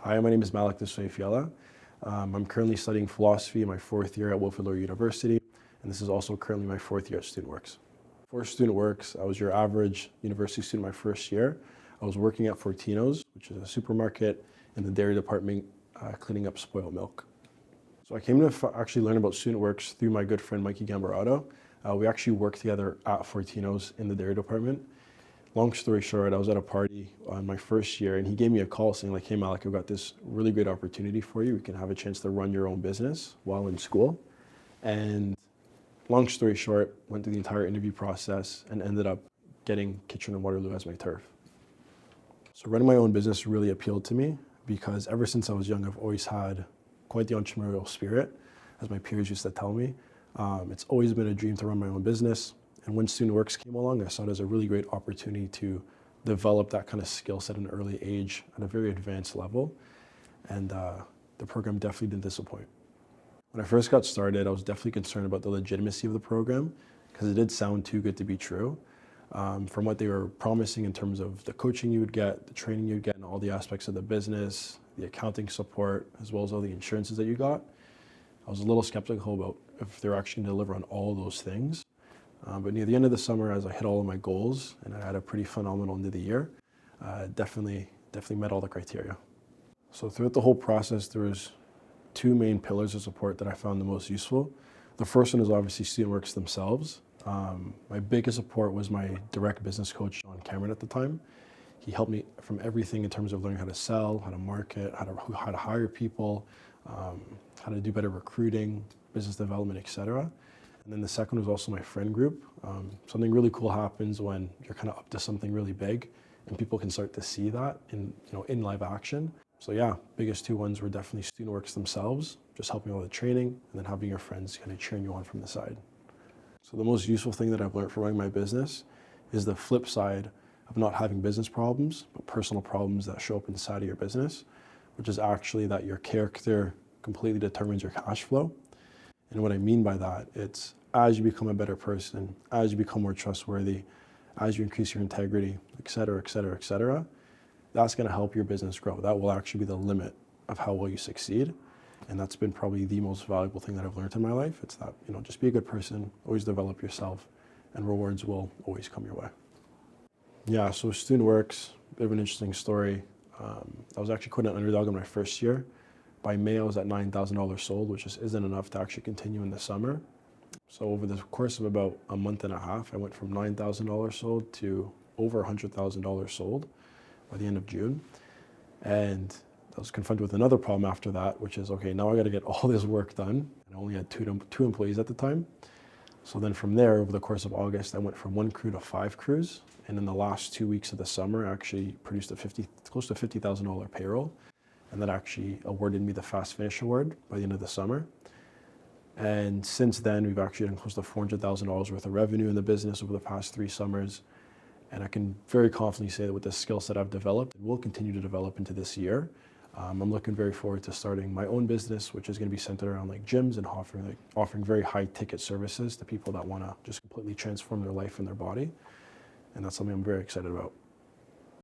Hi, my name is Malek Deswaef. I'm currently studying philosophy in my fourth year at Wilfrid University, and this is also currently my fourth year at StudentWorks. For StudentWorks, I was your average university student my first year. I was working at Fortino's, which is a supermarket in the dairy department, cleaning up spoiled milk. So I came to actually learn about StudentWorks through my good friend Mikey Gambarado. We actually worked together at Fortino's in the dairy department. Long story short, I was at a party on my first year and he gave me a call saying like, hey Malek, I've got this really great opportunity for you. We can have a chance to run your own business while in school. And long story short, went through the entire interview process and ended up getting Kitchener and Waterloo as my turf. So running my own business really appealed to me because ever since I was young, I've always had quite the entrepreneurial spirit, as my peers used to tell me. It's always been a dream to run my own business. And when StudentWorks came along, I saw it as a really great opportunity to develop that kind of skill set at an early age at a very advanced level. And the program definitely didn't disappoint. When I first got started, I was definitely concerned about the legitimacy of the program because it did sound too good to be true. From what they were promising in terms of the coaching you would get, the training you'd get, and all the aspects of the business, the accounting support, as well as all the insurances that you got, I was a little skeptical about if they're actually going to deliver on all those things. But near the end of the summer, as I hit all of my goals and I had a pretty phenomenal end of the year, definitely met all the criteria. So throughout the whole process, there was two main pillars of support that I found the most useful. The first one is obviously StudentWorks themselves. My biggest support was my direct business coach, John Cameron, at the time. He helped me from everything in terms of learning how to sell, how to market, how to hire people, how to do better recruiting, business development, etc. And then the second was also my friend group. Something really cool happens when you're kind of up to something really big and people can start to see that in live action. So yeah, biggest two ones were definitely StudentWorks themselves, just helping with the training, and then having your friends kind of cheering you on from the side. So the most useful thing that I've learned from running my business is the flip side of not having business problems, but personal problems that show up inside of your business, which is actually that your character completely determines your cash flow. And what I mean by that, it's as you become a better person, as you become more trustworthy, as you increase your integrity, et cetera, et cetera, et cetera, that's going to help your business grow. That will actually be the limit of how well you succeed. And that's been probably the most valuable thing that I've learned in my life. It's that, just be a good person, always develop yourself, and rewards will always come your way. Yeah, so StudentWorks, a bit of an interesting story. I was actually quite an underdog in my first year. By May, I was at $9,000 sold, which just isn't enough to actually continue in the summer. So over the course of about a month and a half, I went from $9,000 sold to over $100,000 sold by the end of June. And I was confronted with another problem after that, which is, okay, now I got to get all this work done. And I only had two employees at the time. So then from there, over the course of August, I went from 1 crew to 5 crews. And in the last 2 weeks of the summer, I actually produced close to $50,000 payroll. And that actually awarded me the Fast Finish Award by the end of the summer. And since then, we've actually done close to $400,000 worth of revenue in the business over the past 3 summers. And I can very confidently say that with the skill set I've developed, and will continue to develop into this year, I'm looking very forward to starting my own business, which is going to be centered around like gyms and offering very high ticket services to people that want to just completely transform their life and their body. And that's something I'm very excited about.